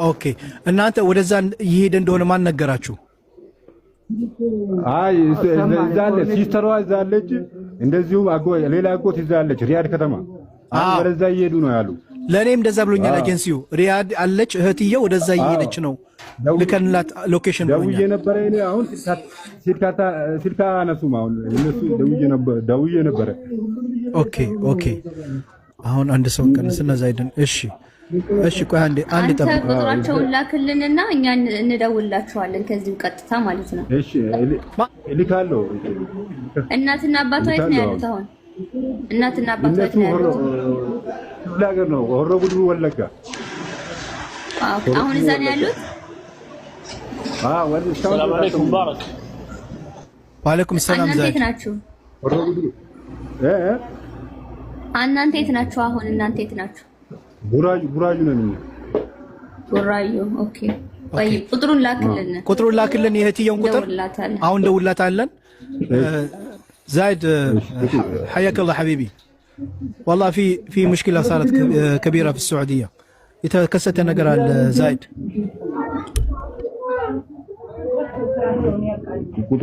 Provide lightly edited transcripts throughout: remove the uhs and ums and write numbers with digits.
ኦኬ እናንተ ወደዛ ይሄድ እንደሆነ ማን ነገራችሁ? አይ እዛለ ሲስተሯ እዛለች እንደዚሁ ሌላ አጎት እዛለች ሪያድ ከተማ ወደዛ ይሄዱ ነው ያሉ። ለኔም እንደዛ ብሎኛል ኤጀንሲው ሪያድ አለች እህትየው ወደዛ ይሄደች ነው ልከንላት ሎኬሽን ብሎኛል። ደውዬ ነበር እኔ አሁን ስልካ አነሱም አሁን እነሱ ደውዬ ነበር። ኦኬ አሁን አንድ ሰው ቀንስና ዛይደን እሺ ቆይ አንዴ ጠብቅ። ቁጥራቸውን ላክልንና እኛ እንደውላችኋለን ከዚህ ቀጥታ ማለት ነው። እሺ እልካለሁ። እናትና አባቷ የት ነው ያሉት አሁን? እናትና አባቷ የት ነው ያሉት? ላገር ነው ሆሮ ጉድሩ ወለጋ። አሁን እዛ ነው ያሉት? ሰላም አለይኩም ባረክ። ወአለይኩም ሰላም ዛይድ። እናንተ ናችሁ? ሆሮ ጉድሩ እናንተ የት ናችሁ አሁን? እናንተ የት ናችሁ? ቡራዩ ነን። ቡራዩ ኦኬ። ወይ ቁጥሩን ላክልን የእህትየውን ቁጥር አሁን ደውላታለን። زايد حياك الله حبيبي والله في مشكلة صارت كبيرة في السعودية يتكست نقرا زايد كل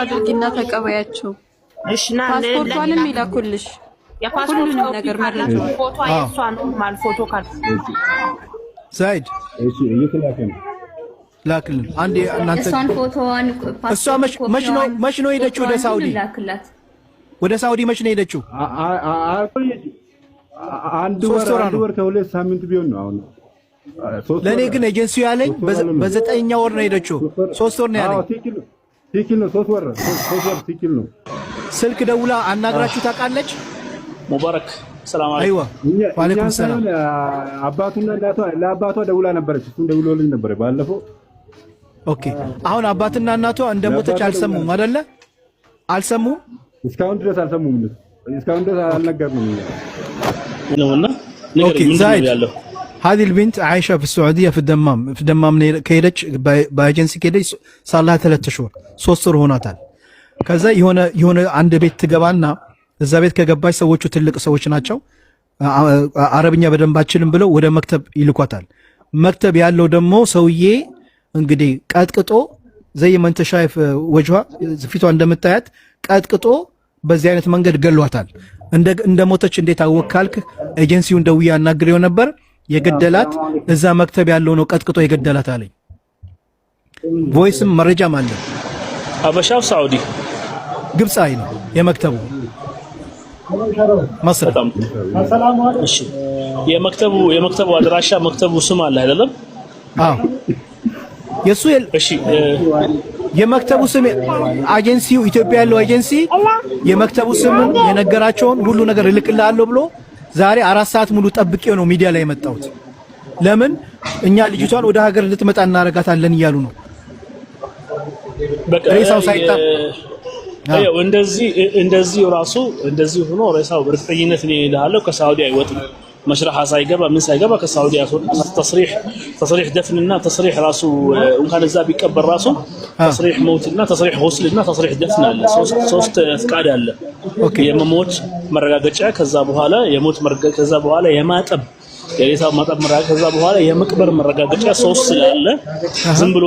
አድርጊና ተቀበያቸው። እሺ ና ፓስፖርቷንም ይላኩልሽ ሁሉንም ነገር ማለት ነው። ፎቶ አይሷን ማል ፎቶ ካል زايد እሺ እየተላከኝ ላክልን አንዴ እናንተ እሷን ፎቶዋን እሷ መች ነው ሄደችው ወደ ሳውዲ? ወደ ሳውዲ መች ነው ሄደችው? አንድ ወር ከሁለት ሳምንት ቢሆን ነው አሁን። ለኔ ግን ኤጀንሲው ያለኝ በ9ኛ ወር ነው ሄደችው። 3 ወር ነው ያለኝ። ትክክል ነው። 3 ወር ትክክል ነው። ስልክ ደውላ አናግራችሁ ታውቃለች? ሙባረክ ሰላም አለይኩም። አይዋ ወአለይኩም ሰላም። አባቱና ለአባቷ ደውላ ነበረች። እሱን ደውሎልኝ ነበር ባለፈው። ኦኬ አሁን አባትና እናቷ እንደሞተች አልሰሙም አይደለ? አልሰሙም። እስካሁን ድረስ አልሰሙም። እስካሁን ድረስ አልነገርንም ነውና اوكي زايد هذه البنت عايشه في السعوديه في الدمام كيدج باجنسي كيدج صار لها 3 شهور 3 شهور ሆኗታል። ከዛ የሆነ አንድ ቤት ትገባና እዛ ቤት ከገባች ሰዎቹ ትልቅ ሰዎች ናቸው አረብኛ በደንብ አችልም ብለው ወደ መክተብ ይልኳታል። መክተብ ያለው ደግሞ ሰውዬ እንግዲህ ቀጥቅጦ ዘይ መንተ ሻይፍ ወጅዋ ፊቷ እንደምታያት ቀጥቅጦ በዚህ አይነት መንገድ ገሏታል። እንደሞተች እንዴት አወካልክ? ኤጀንሲውን ደውዬ አናግሬው ነበር። የገደላት እዛ መክተብ ያለው ነው ቀጥቅጦ የገደላት አለኝ። ቮይስም መረጃም አለ። አበሻው ሳውዲ ግብፃዊ ነው የመክተቡ መስር። እሺ የመክተቡ አድራሻ መክተቡ ስም አለ አይደለም? አዎ የሱ እሺ የመክተቡ ስም ኤጀንሲው ኢትዮጵያ ያለው ኤጀንሲ የመክተቡ ስም የነገራቸውን ሁሉ ነገር እልክልሃለሁ ብሎ ዛሬ 4 ሰዓት ሙሉ ጠብቄው ነው ሚዲያ ላይ የመጣሁት። ለምን እኛ ልጅቷን ወደ ሀገር እንድትመጣ እናረጋታለን እያሉ ነው። ሬሳው ሳይጣ አዎ እንደዚህ ራሱ እንደዚህ ሆኖ ሬሳው በእርግጠኝነት ነው ይላለው ከሳውዲ አይወጥም። مشرحة سايقبا من سايقبا كالسعودية تصريح دفننا تصريح راسو وكان الزابي كبر راسو تصريح موتنا تصريح غسلنا تصريح دفننا صوست ثقاد الله يا موت مرقاقچا كذا بحالا يموت مرقاق كذا بحالا يماطب የሬሳው ማጠብ መረጋገጥ ከዛ በኋላ የመቅበር መረጋገጫ ሶስት ስላለ ዝም ብሎ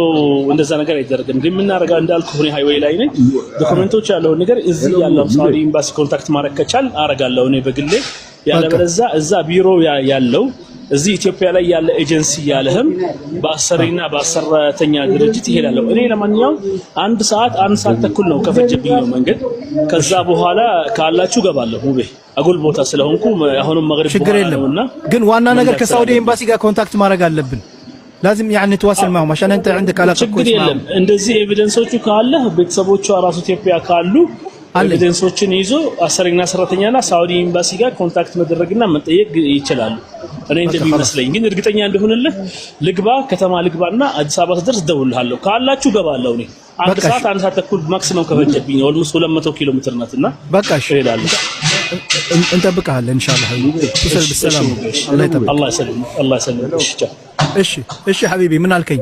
እንደዛ ነገር አይደረግም። ግን ምን አረጋ እንዳልኩ ሆነ ሃይዌይ ላይ ነኝ ዶክመንቶች ያለው ነገር እዚህ ያለው ሳውዲ ኤምባሲ ኮንታክት ማድረግ ከቻል አረጋለሁ እኔ በግሌ ያለበለዛ እዛ ቢሮ ያለው እዚህ ኢትዮጵያ ላይ ያለ ኤጀንሲ ያለህም በአሰሪና በአሰራተኛ ድርጅት ይሄዳለው። እኔ ለማንኛውም አንድ ሰዓት ተኩል ነው ከፈጀብኝ ነው መንገድ። ከዛ በኋላ ካላችሁ ገባለሁ ሙቤ አጉል ቦታ ስለሆንኩ አሁንም መግሪብ ችግር የለምና ግን ዋና ነገር ከሳውዲ ኤምባሲ ጋር ኮንታክት ማድረግ አለብን። لازم يعني نتواصل معهم عشان انت عندك علاقه كويسه معهم። እንደዚህ ኤቪደንሶቹ ካለ ቤተሰቦቹ ራሱ ኢትዮጵያ ካሉ ኤቪደንሶችን ይዞ አሰሪና ሰራተኛና ሳውዲ ኤምባሲ ጋር ኮንታክት መደረግና መጠየቅ ይችላሉ። እኔ እንደሚመስለኝ ግን እርግጠኛ እንደሆነልህ ልግባ ከተማ ልግባና አዲስ አበባ ተደርስ ደውልሃለሁ። ካላችሁ ገባለሁ እኔ አንድ ሰዓት ተኩል ማክሲመም ከፈጀብኝ ኦልሞስት 200 ኪሎ ሜትር ናትና በቃ እሺ እሄዳለሁ። እንጠብቅሃለን ኢንሻአላህ። ተሰል በሰላም الله يسلمك እሺ ሐቢቢ ምን አልከኝ?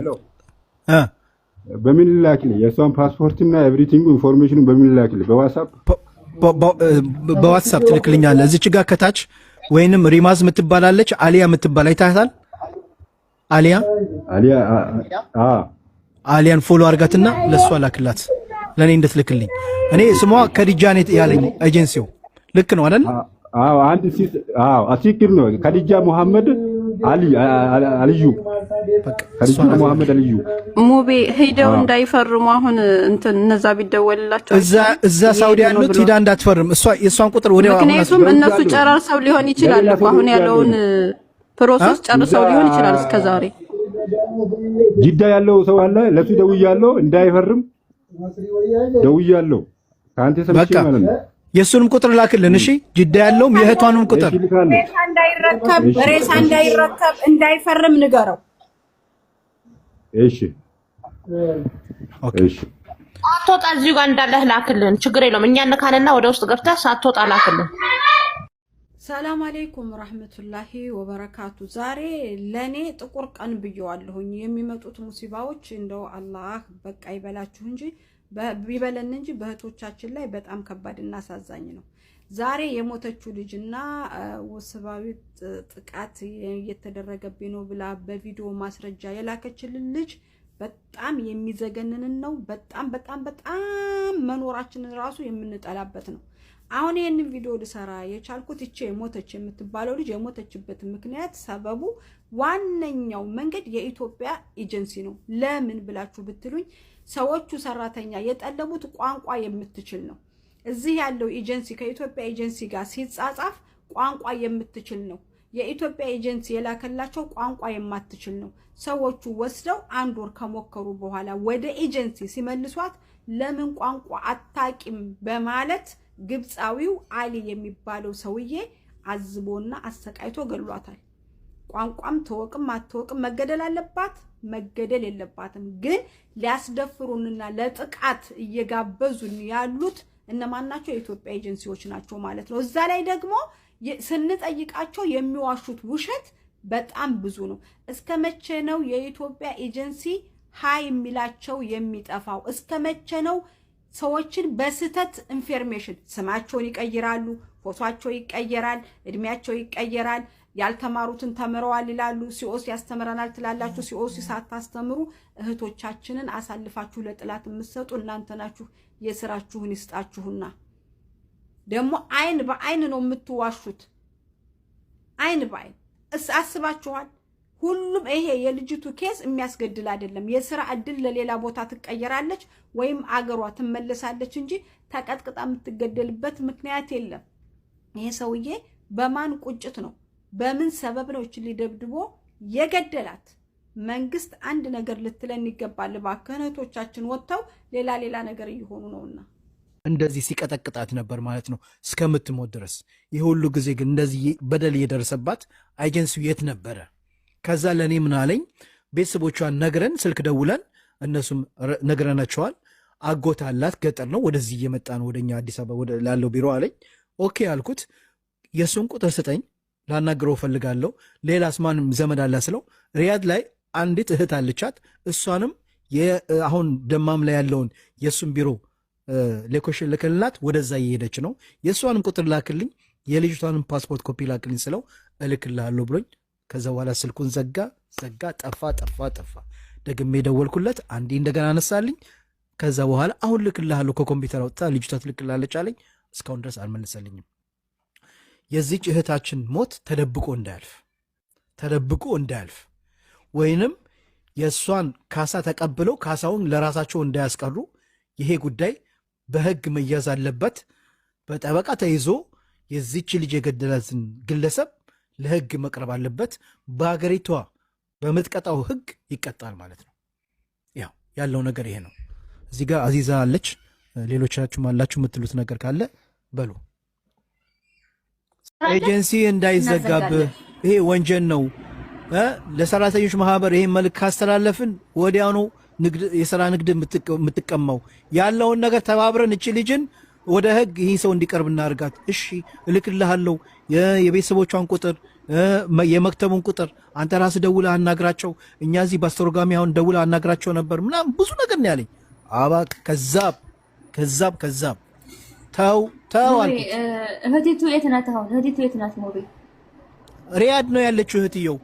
በምን ላክልኝ? የሷን ፓስፖርትና ኤቭሪቲንግ ኢንፎርሜሽን በምን ላክልኝ? በዋትስአፕ ትልክልኛለህ። እዚች ጋር ከታች ወይንም ሪማዝ የምትባላለች አሊያ የምትባል አይታታል። አሊያን ፎሎ አርጋትና ለሷ ላክላት ለኔ እንድትልክልኝ። እኔ ስሟ ከዲጃ ነው ያለኝ ኤጀንሲው። ልክ ነው አይደል? አዎ አንድ ሲስ አትክክል ነው። ከዲጃ መሐመድ አልዩ ከዲጃ መሐመድ አልዩ ሙቤ ሄደው እንዳይፈርሙ አሁን እንትን እነዛ ቢደወልላቸው እዛ ሳውዲ ያሉት ሂዳ እንዳትፈርም እሷ የሷን ቁጥር ወዲያው ምክንያቱም እነሱ ጨራርሰው ሊሆን ይችላል እኮ አሁን ያለውን ፕሮሰስ ጨርሰው ሊሆን ይችላል እስከዛሬ። ጅዳ ያለው ሰው አለ ለሱ ደውያለሁ እንዳይፈርም ደውያለሁ ካንተ ሰምቼ ማለት ነው። የሱንም ቁጥር ላክልን እሺ። ጅዳ ያለውም የእህቷንም ቁጥር ሬሳ እንዳይረከብ እንዳይፈርም ንገረው። እሺ እሺ አትወጣ እዚሁ ጋር እንዳለህ ላክልን፣ ችግር የለውም። እኛ እንካንና ወደ ውስጥ ገብተህ ሳትወጣ ላክልን። ሰላም አለይኩም ወራህመቱላሂ ወበረካቱ። ዛሬ ለኔ ጥቁር ቀን ብየዋለሁኝ። የሚመጡት ሙሲባዎች እንደው አላህ በቃ ይበላችሁ እንጂ ቢበለን እንጂ በእህቶቻችን ላይ በጣም ከባድና አሳዛኝ ነው። ዛሬ የሞተችው ልጅና ወስባዊ ጥቃት እየተደረገብኝ ነው ብላ በቪዲዮ ማስረጃ የላከችልን ልጅ በጣም የሚዘገንንን ነው። በጣም በጣም በጣም መኖራችንን ራሱ የምንጠላበት ነው። አሁን ይሄንን ቪዲዮ ልሰራ የቻልኩት እቺ የሞተች የምትባለው ልጅ የሞተችበት ምክንያት ሰበቡ ዋነኛው መንገድ የኢትዮጵያ ኤጀንሲ ነው። ለምን ብላችሁ ብትሉኝ ሰዎቹ ሰራተኛ የጠለቡት ቋንቋ የምትችል ነው። እዚህ ያለው ኤጀንሲ ከኢትዮጵያ ኤጀንሲ ጋር ሲጻጻፍ ቋንቋ የምትችል ነው። የኢትዮጵያ ኤጀንሲ የላከላቸው ቋንቋ የማትችል ነው። ሰዎቹ ወስደው አንድ ወር ከሞከሩ በኋላ ወደ ኤጀንሲ ሲመልሷት ለምን ቋንቋ አታቂም በማለት ግብፃዊው አሊ የሚባለው ሰውዬ አዝቦና አሰቃይቶ ገሏታል። ቋንቋም ተወቅም አትወቅም መገደል አለባት መገደል የለባትም። ግን ሊያስደፍሩንና ለጥቃት እየጋበዙን ያሉት እነማን ናቸው? የኢትዮጵያ ኤጀንሲዎች ናቸው ማለት ነው። እዛ ላይ ደግሞ ስንጠይቃቸው የሚዋሹት ውሸት በጣም ብዙ ነው። እስከ መቼ ነው የኢትዮጵያ ኤጀንሲ ሃይ የሚላቸው የሚጠፋው? እስከ መቼ ነው ሰዎችን በስተት ኢንፎርሜሽን ስማቸውን ይቀይራሉ፣ ፎቶአቸው ይቀየራል፣ እድሜያቸው ይቀየራል፣ ያልተማሩትን ተምረዋል ይላሉ። ሲኦሲ ያስተምረናል ትላላችሁ። ሲኦሲ ሳታስተምሩ እህቶቻችንን አሳልፋችሁ ለጥላት የምትሰጡ እናንተ ናችሁ። የስራችሁን ይስጣችሁና ደግሞ አይን በአይን ነው የምትዋሹት። አይን በአይን አስባችኋል? ሁሉም ይሄ የልጅቱ ኬስ የሚያስገድል አይደለም። የስራ እድል ለሌላ ቦታ ትቀየራለች ወይም አገሯ ትመለሳለች እንጂ ተቀጥቅጣ የምትገደልበት ምክንያት የለም። ይሄ ሰውዬ በማን ቁጭት ነው በምን ሰበብ ነው እቺ ሊደብድቦ የገደላት? መንግስት አንድ ነገር ልትለን ይገባል። ባከነቶቻችን ወጥተው ሌላ ነገር እየሆኑ ነውና እንደዚህ ሲቀጠቅጣት ነበር ማለት ነው እስከምትሞት ድረስ። ይህ ሁሉ ጊዜ ግን እንደዚህ በደል እየደረሰባት ኤጀንሲው የት ነበረ? ከዛ ለእኔ ምን አለኝ፣ ቤተሰቦቿን ነግረን ስልክ ደውለን እነሱም ነግረናቸዋል። አጎት አላት ገጠር ነው፣ ወደዚህ እየመጣ ነው ወደኛ አዲስ አበባ ላለው ቢሮ አለኝ። ኦኬ አልኩት። የእሱን ቁጥር ስጠኝ ላናግረው ፈልጋለሁ። ሌላስ ማንም ዘመድ አላ ስለው ሪያድ ላይ አንዲት እህት አለቻት። እሷንም አሁን ደማም ላይ ያለውን የእሱን ቢሮ ሌኮሽን ልክልላት ወደዛ እየሄደች ነው። የእሷንም ቁጥር ላክልኝ፣ የልጅቷንም ፓስፖርት ኮፒ ላክልኝ ስለው እልክልሃለሁ ብሎኝ ከዛ በኋላ ስልኩን ዘጋ። ጠፋ። ደግሜ ደወልኩለት፣ አንዴ እንደገና አነሳልኝ። ከዛ በኋላ አሁን ልክልሃለሁ ከኮምፒውተር አውጥታ ልጅቷ ትልክላለች አለኝ። እስካሁን ድረስ አልመለሰልኝም። የዚች እህታችን ሞት ተደብቆ እንዳያልፍ ወይንም የእሷን ካሳ ተቀብለው ካሳውን ለራሳቸው እንዳያስቀሩ ይሄ ጉዳይ በህግ መያዝ አለበት። በጠበቃ ተይዞ የዚች ልጅ የገደላትን ግለሰብ ለህግ መቅረብ አለበት። በሀገሪቷ በምትቀጣው ህግ ይቀጣል ማለት ነው። ያው ያለው ነገር ይሄ ነው። እዚህ ጋር አዚዛ አለች። ሌሎቻችሁም አላችሁ የምትሉት ነገር ካለ በሉ። ኤጀንሲ እንዳይዘጋብህ ይሄ ወንጀል ነው። ለሰራተኞች ማህበር ይሄን መልክ ካስተላለፍን ወዲያውኑ የስራ ንግድ የምትቀማው ያለውን ነገር ተባብረን እቺ ልጅን ወደ ህግ ይህ ሰው እንዲቀርብ እናርጋት። እሺ እልክልሃለሁ የቤተሰቦቿን ቁጥር የመክተቡን ቁጥር አንተ ራስህ ደውለህ አናግራቸው። እኛ እዚህ በአስተርጓሚ አሁን ደውለህ አናግራቸው ነበር ምናምን ብዙ ነገር ነው ያለኝ። ከዛብ ተው አልኩት። እህቲቱ የት ናት? አሁን እህቲቱ የት ናት? ሞቤ ሪያድ ነው ያለችው እህትየው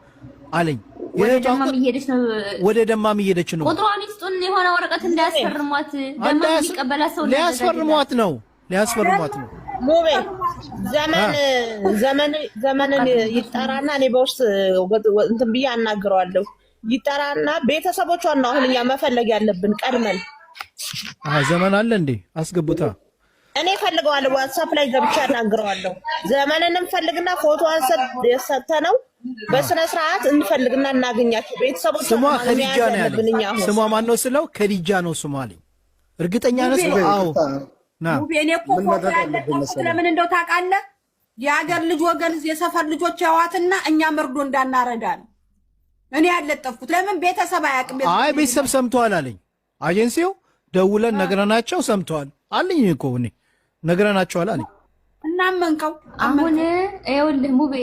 አለኝ። ወደ ደማም እየሄደች ነው። ወደ ደማም እየሄደች ነው። ቁጥሯን ይስጡን የሆነ ወረቀት እንዳያስፈርሟት። ደማም የሚቀበላት ሰው ሊያስፈርሟት ነው። ሙቤ ዘመንን ይጠራና እኔ በውስጥ እንትን ብዬ አናግረዋለሁ። ይጠራና ቤተሰቦቿን ነው አሁን እኛ መፈለግ ያለብን ቀድመን። ዘመን አለ እንዴ? አስገቡታ። እኔ ፈልገዋለሁ። ዋትስአፕ ላይ ገብቼ አናግረዋለሁ። ዘመንንም ፈልግና ፎቶዋን ሰጥተነው በስነ ስርዓት እንፈልግና እናገኛቸው። ቤተሰቦቿ ስሟ ከዲጃ ነው ያለኝ። ስሟ ማን ነው ስለው ከዲጃ ነው ስሟ አለኝ። እርግጠኛ ነህ ስለው? አዎ ሙቤኔ እኮ ፎቶ ያለጠፉት ለምን እንደው ታውቃለህ? የሀገር ልጅ ወገን የሰፈር ልጆች ያዋትና እኛ መርዶ እንዳናረዳ ነው እኔ ያለጠፉት። ለምን ቤተሰብ አያውቅም? አይ ቤተሰብ ሰምተዋል አለኝ። አጀንሲው ደውለን ነግረናቸው ሰምተዋል አለኝ እኮ እኔ ነግረናቸዋል አለኝ። እናመንከው? አሁን ይኸውልህ ሙቤ፣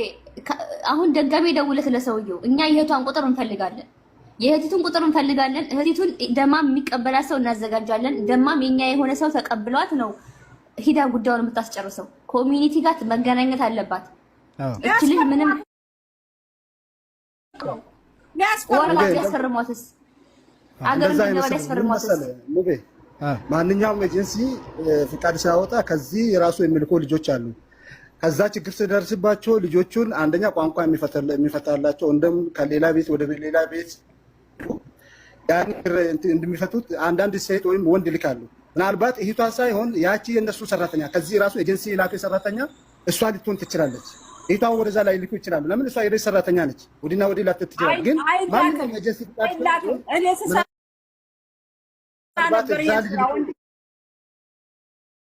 አሁን ደጋሜ ደውለህ ለሰውየው እኛ የእህቷን ቁጥር እንፈልጋለን፣ የእህቲቱን ቁጥር እንፈልጋለን። እህቲቱን ደማም የሚቀበላት ሰው እናዘጋጃለን። ደማም የኛ የሆነ ሰው ተቀብሏት ነው ሂዳ ጉዳዩን የምታስጨርሰው። ኮሚኒቲ ጋር መገናኘት አለባት። እቺ ልጅ ምንም ወረቀት ያስፈርሟትስ አገሩን ገበያ ያስፈርሟትስ? ማንኛውም ኤጀንሲ ፍቃድ ሲያወጣ ከዚህ የራሱ የሚልኮ ልጆች አሉ። ከዛ ችግር ሲደርስባቸው ልጆቹን አንደኛ ቋንቋ የሚፈታላቸው እንደም ከሌላ ቤት ወደ ሌላ ቤት ያን እንደሚፈቱት አንዳንድ ሴት ወይም ወንድ ልካሉ። ምናልባት እህቷ ሳይሆን ያቺ የነሱ ሰራተኛ ከዚህ ራሱ ኤጀንሲ ላከ ሰራተኛ እሷ ልትሆን ትችላለች። እህቷ ወደዛ ላይ ልኩ ይችላሉ። ለምን እሷ የቤት ሰራተኛ ነች። ወዲና ወዲ ላትት ትችላለች። ግን ማንኛውም ኤጀንሲ ፍቃድ